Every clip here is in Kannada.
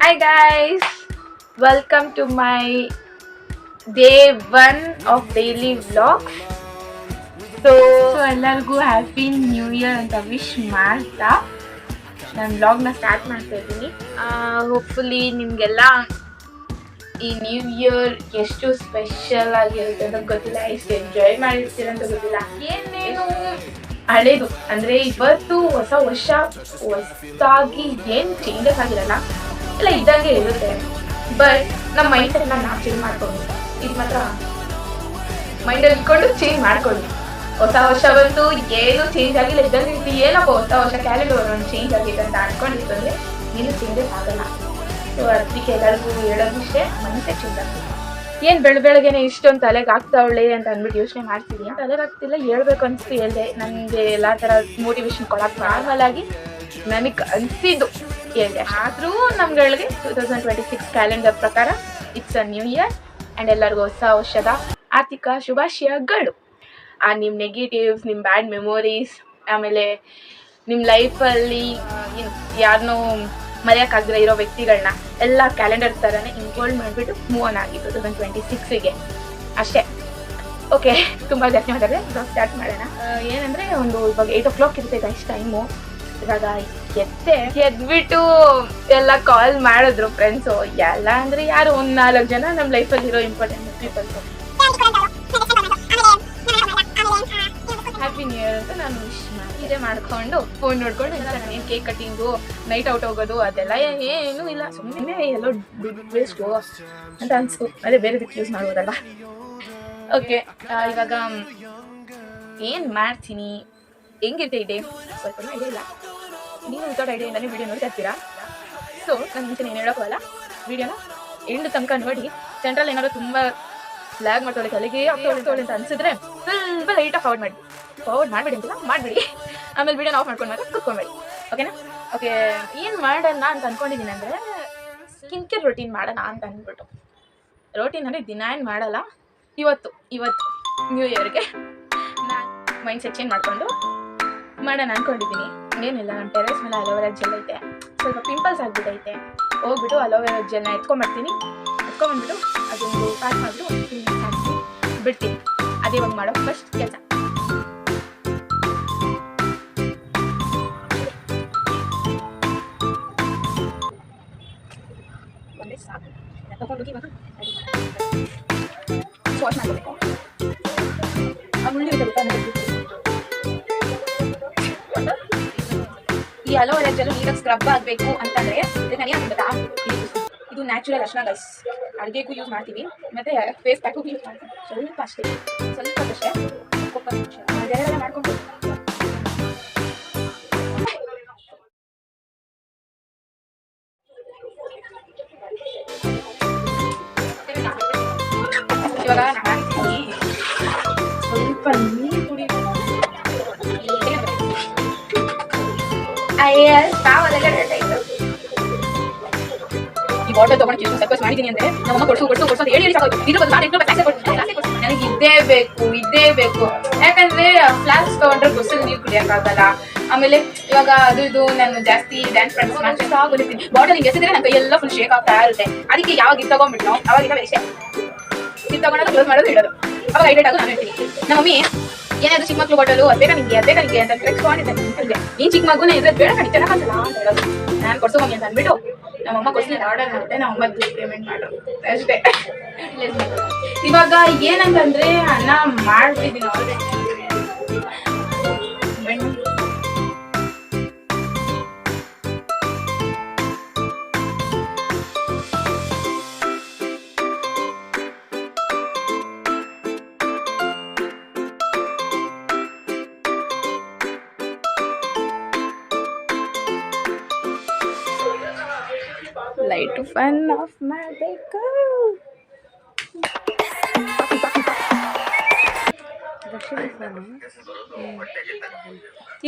Hi guys, welcome to my day 1 of daily vlogs. So ಎಲ್ಲರಿಗೂ ಹ್ಯಾಪಿ ನ್ಯೂ ಇಯರ್ ಅಂತ ವಿಶ್ ಮಾಡ್ತಾ ನಾನು ವ್ಲಾಗ್ನ ಸ್ಟಾರ್ಟ್ ಮಾಡ್ತಾ ಇದ್ದೀನಿ. ಹೋಪ್ಫುಲಿ ನಿಮಗೆಲ್ಲ ಈ ನ್ಯೂ ಇಯರ್ ಎಷ್ಟು ಸ್ಪೆಷಲ್ ಆಗಿರುತ್ತೆ ಅಂತ ಗೊತ್ತಿಲ್ಲ, ಎಷ್ಟು ಎಂಜಾಯ್ ಮಾಡಿರ್ತೀರ ಅಂತ ಗೊತ್ತಿಲ್ಲ. ಏನೇನು ಹಳೇದು ಅಂದರೆ ಇವತ್ತು ಹೊಸ ವರ್ಷ ಹೊಸದಾಗಿ ಏನು ಚೇಂಜಸ್ ಆಗಿರಲ್ಲ, ಎಲ್ಲ ಇದ್ದಂಗೆ ಇರುತ್ತೆ. ಬಟ್ ನಮ್ಮ ಮೈಂಡ್ ಸೆಟ್ನ ನಾವು ಚೇಂಜ್ ಮಾಡ್ಕೊಂಡು, ಇದು ಮಾತ್ರ ಮೈಂಡಲ್ಲಿ ಇಟ್ಕೊಂಡು ಚೇಂಜ್ ಮಾಡ್ಕೊಂಡು, ಹೊಸ ವರ್ಷ ಬಂತು ಏನು ಚೇಂಜ್ ಆಗಿಲ್ಲ ಇದ್ದಂಗೆ ಇರ್ತೀವಿ, ಏನಪ್ಪ ಹೊಸ ವರ್ಷ ಕ್ಯಾಲೆಂಡರ್ ಒಂದು ಚೇಂಜ್ ಆಗಿದೆ ಅಂತ ಅನ್ಕೊಂಡಿರ್ತಂದ್ರೆ ಏನು ಚೇಂಜಸ್ ಆಗಲ್ಲ. ಸೊ ಅದಕ್ಕೆ ಎಲ್ಲರಿಗೂ ಹೇಳೋದಿಷ್ಟೇ, ಮೈಂಡ್ ಸೆಟ್ ಚೇಂಜ್ ಆಗ್ತದೆ. ಏನು ಬೆಳಗ್ಗೆನೆ ಇಷ್ಟೊಂದು ತಲೆಗೆ ಆಗ್ತಾವಳೆ ಅಂತ ಅಂದ್ಬಿಟ್ಟು ಯೋಚನೆ ಮಾಡ್ತಿದ್ದೀನಿ. ತಲೆಗೆ ಆಗ್ತಿಲ್ಲ, ಹೇಳ್ಬೇಕು ಅನಿಸ್ತು ಹೇಳಿದೆ. ನನಗೆ ಎಲ್ಲ ಥರ ಮೋಟಿವೇಶನ್ ಕೊಡೋಕೆ ನಾರ್ಮಲ್ ಆಗಿ ನನಗೆ ಅನಿಸಿದ್ದು ಹೇಳಿದೆ. ಆದರೂ ನಮ್ಗಳಿಗೆ 2026 ಕ್ಯಾಲೆಂಡರ್ ಪ್ರಕಾರ it's a new year and ಎಲ್ಲರಿಗೂ ಹೊಸ ವರ್ಷದ ಆರ್ಥಿಕ ಶುಭಾಶಯಗಳು. ನಿಮ್ಮ ನೆಗೆಟಿವ್ಸ್, ನಿಮ್ಮ ಬ್ಯಾಡ್ ಮೆಮೊರೀಸ್, ಆಮೇಲೆ ನಿಮ್ಮ ಲೈಫಲ್ಲಿ ಯಾರನ್ನೋ ಮರೆಯೋಕ್ಕಾಗದೇ ಇರೋ ವ್ಯಕ್ತಿಗಳನ್ನ ಎಲ್ಲ ಕ್ಯಾಲೆಂಡರ್ ಥರನೇ ಇನ್ವಾಲ್ವ್ ಮಾಡಿಬಿಟ್ಟು ಮೂವ್ ಆನ್ ಆಗಿ 2026ಗೆ ಅಷ್ಟೇ. ಓಕೆ, ತುಂಬ ಜಾಸ್ತಿ ಮಾತಾಡಿದ್ರೆ ಸ್ಟಾರ್ಟ್ ಮಾಡೋಣ. ಏನಂದರೆ ಇವಾಗ 8 o'clock ಇರುತ್ತೆ ಗೈಸ್ ಟೈಮು. ಇವಾಗ ಎದ್ಬಿಟ್ಟು ಎಲ್ಲ ಕಾಲ್ ಮಾಡಿದ್ರು ಫ್ರೆಂಡ್ಸು. ಎಲ್ಲ ಅಂದರೆ ಯಾರು ಒಂದು 4 ಜನ ನಮ್ಮ ಲೈಫಲ್ಲಿರೋ important peoples. Happy new year ಅಂತ ನಾನು ವಿಶ್ ಇದೇ ಮಾಡ್ಕೊಂಡು ಫೋನ್ ನೋಡ್ಕೊಂಡು ಏನು ಕೇಕ್ ಕಟ್ಟಿಂಗು, ನೈಟ್ ಔಟ್ ಹೋಗೋದು ಅದೆಲ್ಲ ಏನೂ ಇಲ್ಲ. ಸುಮ್ಮನೆ ಎಲ್ಲೋ ದುಡ್ಡು ವೇಸ್ಟು ಅಂತ ಅನಿಸ್ತು. ಅದೇ ಬೇರೆದಕ್ಕೆ ಯೂಸ್ ಮಾಡ್ಬೋದಲ್ಲ. ಓಕೆ, ಇವಾಗ ಏನು ಮಾಡ್ತೀನಿ, ಹೆಂಗಿರುತ್ತೆ ಈ ಡೇ ಸ್ವಲ್ಪ ಐಡಿಯಾ ಇಲ್ಲ. ನೀವು ವಿತೌಟ್ ಐಡಿಯಾಯಿಂದಲೇ ವೀಡಿಯೋ ನೋಡ್ತಾ ಇರ್ತೀರಾ. ಸೊ ನಾನು ಮುಂಚೆ ಏನು ಹೇಳೋಕ್ಕಲ್ಲ, ವೀಡಿಯೋನ ಎಂಡ್ ತನಕ ನೋಡಿ. ಸೆಂಟ್ರಲ್ಲಿ ಏನಾದ್ರು ತುಂಬ ಲ್ಯಾಗ್ ಮಾಡ್ತಾಳೆ, ತಲೆಗೆ ಆಗ್ತಾಳೆ ಅಂತ ಅನಿಸಿದ್ರೆ ಸ್ವಲ್ಪ ಲೈಟಾಗಿ ಫಾರ್ವರ್ಡ್ ಮಾಡಿಬಿಡಿ ಅಂತಿಲ್ಲ, ಮಾಡಿಬಿಡಿ. ಆಮೇಲೆ ವೀಡಿಯೋನ ಆಫ್ ಮಾಡ್ಕೊಂಡು ಮಾತ್ರ ಕುತ್ಕೊಂಬೇಡಿ. ಓಕೆನಾ? ಓಕೆ, ಏನು ಮಾಡೋಣ ಅಂತ ಅಂದ್ಕೊಂಡಿದ್ದೀನಿ ಅಂದರೆ ಸ್ಕಿನ್ ಕೇರ್ ರೊಟೀನ್ ಮಾಡೋಣ ಅಂತ ಅಂದ್ಬಿಟ್ಟು. ರೊಟೀನ್ ಅಂದರೆ ದಿನ ಏನು ಮಾಡಲ್ಲ, ಇವತ್ತು ನ್ಯೂ ಇಯರ್ಗೆ ನಾನು ಮೈಂಡ್ ಸೆಟ್ ಚೇಂಜ್ ಮಾಡಿಕೊಂಡು ಮಾಡೋಣ ಅಂದ್ಕೊಂಡಿದ್ದೀನಿ. ಏನಿಲ್ಲ, ನನ್ನ ಟೆರೆಸ್ ಮೇಲೆ ಅಲೋವೆರಾ ಜೆಲ್ ಐತೆ, ಸ್ವಲ್ಪ ಪಿಂಪಲ್ಸ್ ಆಗಿಬಿಟ್ಟೈತೆ. ಹೋಗ್ಬಿಟ್ಟು ಅಲೋವೆರಾ ಜೆಲ್ನ ಎತ್ಕೊಂಡ್ಬಂದ್ಬಿಟ್ಟು ಅದೊಂದು ಪ್ಯಾಕ್ ಮಾಡಿಬಿಟ್ಟು ಬಿಡ್ತೀನಿ. ಅದೇ ಇವಾಗ ಮಾಡೋ ಫಸ್ಟ್ ಕೆಲಸ. ಸಾಕು ತಗೊಂಡು ಇವಾಗ ವಾಶ್ ಮಾಡಬೇಕು. ಈ ಅಲೋವೆರಾ ಜೆಲ್ ನೀಟಾಗಿ ಸ್ಕ್ರಬ್ ಆಗಬೇಕು ಅಂತಂದರೆ ಇದನ್ನ ಏನು ಗೊತ್ತಾ, ಇದು ನ್ಯಾಚುರಲ್ ಅರ್ಶಿನ ಗೈಸ್. ಅಡುಗೆಗೂ ಯೂಸ್ ಮಾಡ್ತೀವಿ, ಮತ್ತು ಫೇಸ್ ಪ್ಯಾಕಿಗೂ ಯೂಸ್ ಮಾಡ್ತೀವಿ. ಸ್ವಲ್ಪ ಅಷ್ಟೇ ಅದೆಲ್ಲ ಮಾಡ್ಕೊಂಡು ಇವಾಗ ಹಾಕ್ತೀನಿ. ಸ್ವಲ್ಪ ನೀರು ಕುಡಿ. ಈ ಬಾಟಲ್ ತೊಗೊಂಡು ಎಷ್ಟು ಸರ್ಕಸ್ ಮಾಡಿದ್ದೀನಿ ಅಂದರೆ ನಮ್ಮಮ್ಮ ಕೊಡ್ಸು ಅಂತ ಹೇಳಿ ನನಗೆ ಇದ್ದೇ ಬೇಕು. ಯಾಕಂದರೆ ಫ್ಲಾಸ್ಕ್ ತೊಗೊಂಡ್ರೆ ಗೊಸಲು ನೀರು ಕುಡಿಯೋಕ್ಕಾಗಲ್ಲ. ಆಮೇಲೆ ಇವಾಗ ಇದು ನಾನು ಜಾಸ್ತಿ ಡ್ಯಾನ್ಸ್ ಪ್ರಾಕ್ಟೀಸ್ ಮಾಡ್ತೀನಿ, ಆಗೋದಿರ್ತೀನಿ. ಬಾಟಲ್ ಹಿಂಗೆ ಎಸಿದ್ರೆ ನನ್ನ ಕೈಯೆಲ್ಲ ಫುಲ್ ಶೇಕ್ ಆಗ್ತಾ ಇರುತ್ತೆ. ಅದಕ್ಕೆ ಯಾವಾಗ ಇದು ತೊಗೊಂಡ್ಬಿಟ್ಟು ಅವಾಗಿಂದ ಬೇರೆ ಇದು ತೊಗೊಂಡೋದು ಕ್ಲೋಸ್ ಮಾಡೋದು ಇಡೋದು. ಅವಾಗ ಹೈಡ್ರೇಟ್ ಆಗೋ ನಾನು ಹೇಳ್ತೀನಿ. ನಮ್ಮ ಮಮ್ಮಿ ಏನಾದ್ರು ಚಿಕ್ಕ ಮಕ್ಳು ಬಾಟಲು ಅದೇ ನನಗೆ ಅಂತ ಟ್ರೆಕ್ಸ್ಕೊಂಡಿದ್ದೆ. ನೀನು ಚಿಕ್ಕ ಮಗುನ ಇದ್ರೆ ಬೇಡ ಕಣಿ ಚೆನ್ನಾಗಲ್ಲ ಅಂತ ಹೇಳೋದು. ನಾನು ಕೊಡ್ಸೋ ಮಮ್ಮಿ ಅಂತ ಅಂದ್ಬಿಟ್ಟು ನಮ್ಮಮ್ಮ ಕೊಡ್ಸಿದ ಆರ್ಡರ್ ಮಾಡುತ್ತೆ, ನಮ್ಮಮ್ಮ ಪೇಮೆಂಟ್ ಮಾಡೋದು ಅಷ್ಟೇ. ಇವಾಗ ಏನಂತಂದ್ರೆ ಅನ್ನ ಮಾಡ್ತಿದ್ದೀನಿ ಆಲ್ರೆಡಿ. ಲೈಟ್ ಫನ್ ಆಫ್ ಮಾಡಬೇಕು.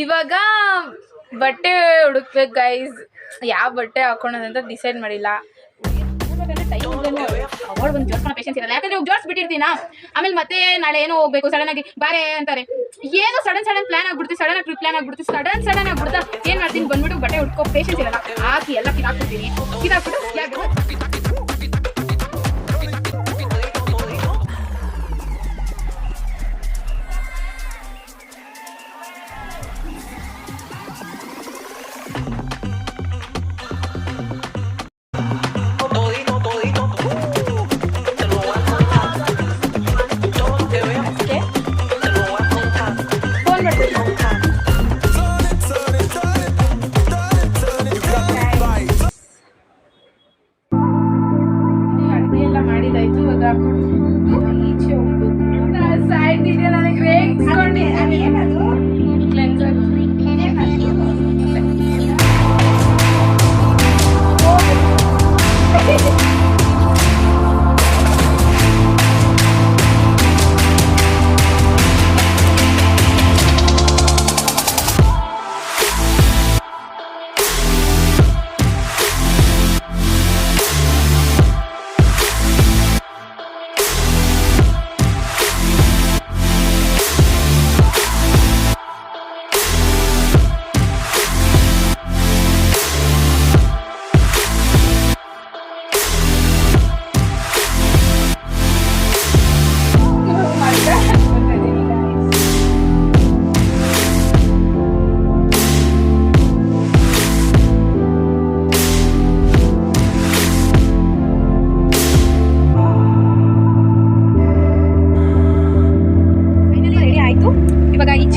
ಇವಾಗ ಬಟ್ಟೆ ಹುಡುಕ್ಬೇಕು ಗೈಸ್. ಯಾವ ಬಟ್ಟೆ ಹಾಕೊಳ್ಳೋದಂತ ಡಿಸೈಡ್ ಮಾಡಿಲ್ಲ. ಅವಾರ್ಡ್ ಒಂದು ಜೋಡಿಸ್ಕೊಳ್ಳೋ ಪೇಷನ್ಸ್ ಇರಲ್ಲ. ಯಾಕಂದ್ರೆ ಜೋಡಿಸ್ಬಿಟ್ಟಿರ್ತೀನ, ಆಮೇಲೆ ಮತ್ತೆ ನಾಳೆ ಏನೋ ಹೋಗ್ಬೇಕು ಸಡನ್ ಆಗಿ ಬಾರೆ ಅಂತಾರೆ. ಏನೋ ಸಡನ್ ಪ್ಲಾನ್ ಆಗ್ಬಿಡ್ತೀವಿ, ಸಡನ್ ಆಗ್ಬಿಡ್ತಾ ಏನ್ ಮಾಡ್ತೀನಿ ಬಂದ್ಬಿಟ್ಟು ಬಟ್ಟೆ ಹುಡ್ಕೋ ಪೇಷನ್ಸ್ ಇರಲ್ಲ. ಹಾಕಿ ಎಲ್ಲ ಕಿದಾಕ್ಬಿಡ್ತೀನಿ. ಕಿದಾಕ್ಬಿಟ್ಟು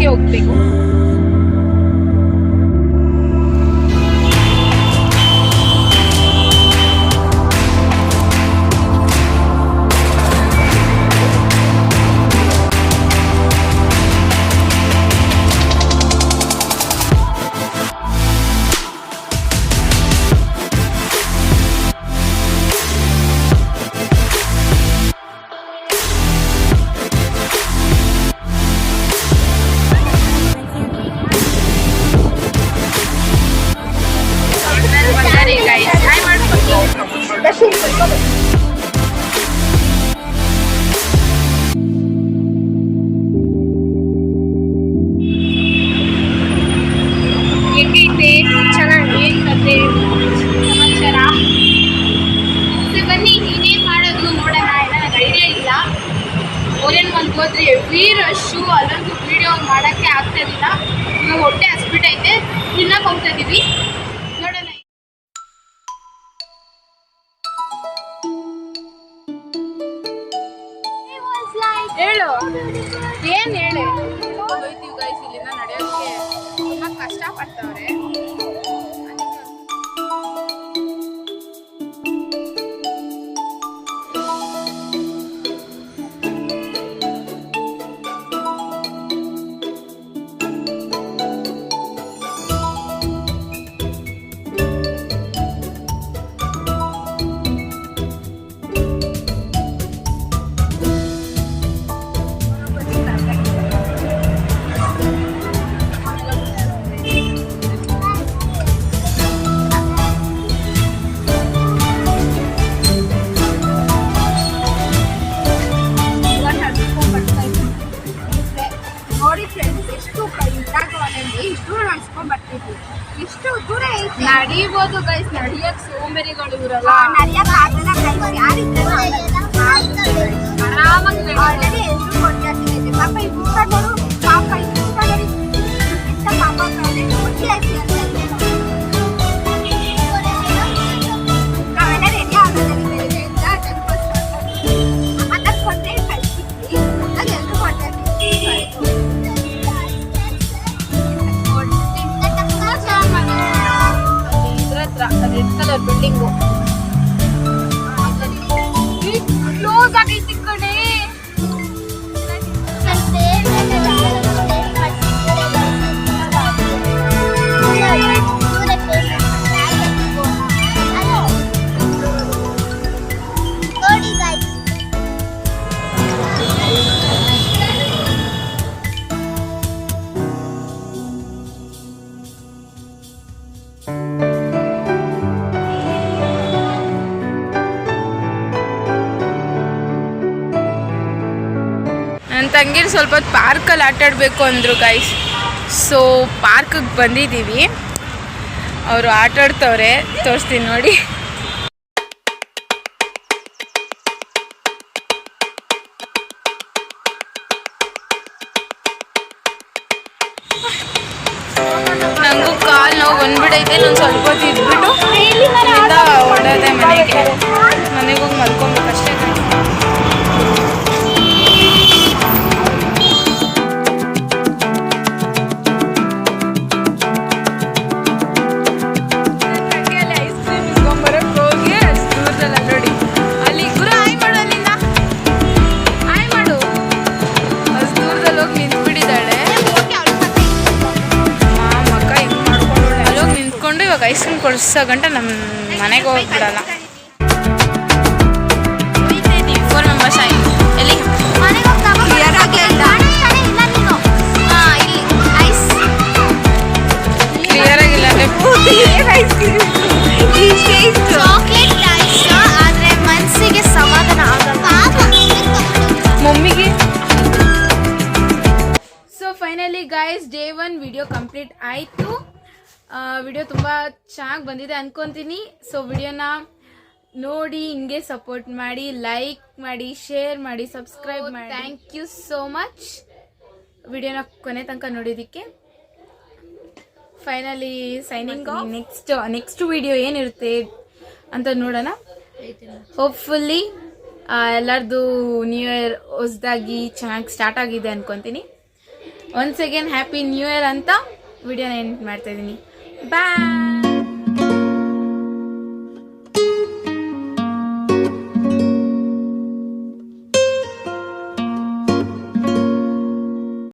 ಹೋಗ್ಬೇಕು. ಹೆಂಗೈತೆ? ಚೆನ್ನಾಗಿ ಕತೆ ಸಮಾಚಾರ. ಬನ್ನಿ, ಇನ್ನೇನು ಮಾಡೋದು ನೋಡೋಣ. ನನಗೆ ಐಡಿಯಾ ಇಲ್ಲ. ಓರಿಯನ್ ಮಂತ್ ಹೋದ್ರೆ ಹೆವಿ ರಶ್ಶು, ಅಲ್ಲೊಂದು ವೀಡಿಯೋ ಮಾಡೋಕ್ಕೆ ಆಗ್ತಾಯಿಲ್ಲ. ಇವಾಗ ಹೊಟ್ಟೆ ಹಸ್ಬಿಟ್ಟೈತೆ, ತಿನ್ನಕ್ಕೆ ಹೋಗ್ತಾ ಇದ್ದೀವಿ. ನೋಡೋಣ. ಹೇಳು, ಏನು ಹೇಳು. ಹೋಗ್ತೀವಿ ಗೈಸ್, ಇಲ್ಲಿಂದ ನಡೆಯೋಕ್ಕೆ ತುಂಬ ಕಷ್ಟಪಡ್ತವ್ರೆ. ನಡೀಬೋದು ಗೈಸ್, ನಡಿಯಕ್ ಸೋಂಬೇರಿಗಳು ಇರಲ್ಲ. ಆರಾಮಾಗಿ ರೆಡ್ ಕಲರ್ ಬಿಲ್ಡಿಂಗು ಕ್ಲೋಸ್ ಆಗೈತಿ ಕಡೆ. ನನ್ನ ತಂಗಿರು ಸ್ವಲ್ಪ ಹೊತ್ತು ಪಾರ್ಕಲ್ಲಿ ಆಟಾಡಬೇಕು ಅಂದರು ಗೈಸ್. ಸೊ ಪಾರ್ಕಿಗೆ ಬಂದಿದ್ದೀವಿ. ಅವರು ಆಟಾಡ್ತವ್ರೆ, ತೋರಿಸ್ತೀನಿ ನೋಡಿ. ನನಗೂ ಕಾಲು ನೋವು ಬಂದ್ಬಿಟ್ಟೈತೆ. ನಾನು ಸ್ವಲ್ಪ ಹೊತ್ತು ಇದ್ಬಿಟ್ಟು ಇಲ್ಲಿಂದ ಹೊರಡೋದೆ ಮನೆಗೆ ಹೋಗಿ ಮಲ್ಕೊಬೇಕಷ್ಟೇ. ಐಸ್ ಕ್ರೀಮ್ ಕೊಡಿಸೋ ಗಂಟ ನಮ್ಮ ಮನೆಗೆ ಹೋಗ್ಬಿಡಲ್ಲ. 4 ಮೆಂಬರ್ಸ್ ಆಯ್ತು. ಎಲ್ಲಿ ಕ್ಲಿಯರ್ ಆಗಿಲ್ಲ ಅಂದರೆ ಆದರೆ ಮನಸ್ಸಿಗೆ ಸಮಾಧಾನ ಆಗಲ್ಲ ಮಮ್ಮಿಗೆ. So finally guys day 1 video complete ಆಯಿತು. ವಿಡಿಯೋ ತುಂಬ ಚೆನ್ನಾಗಿ ಬಂದಿದೆ ಅನ್ಕೊತೀನಿ. ಸೊ ವಿಡಿಯೋನ ನೋಡಿ ಹಿಂಗೆ ಸಪೋರ್ಟ್ ಮಾಡಿ, ಲೈಕ್ ಮಾಡಿ, ಶೇರ್ ಮಾಡಿ, ಸಬ್ಸ್ಕ್ರೈಬ್ ಮಾಡಿ. ಥ್ಯಾಂಕ್ ಯು ಸೋ ಮಚ್ ವಿಡಿಯೋನ ಕೊನೆ ತನಕ ನೋಡಿದ್ದಕ್ಕೆ. Finally signing off. Next video ಏನಿರುತ್ತೆ ಅಂತ ನೋಡೋಣ. ಹೋಪ್ಫುಲ್ಲಿ ಎಲ್ಲರದು ನ್ಯೂ ಇಯರ್ ಹೊಸದಾಗಿ ಚೆನ್ನಾಗಿ ಸ್ಟಾರ್ಟ್ ಆಗಿದೆ ಅನ್ಕೊತೀನಿ. Once again happy new year ಅಂತ ವಿಡಿಯೋನ ಎಂಡ್ ಮಾಡ್ತಾ ಇದ್ದೀನಿ. Bye.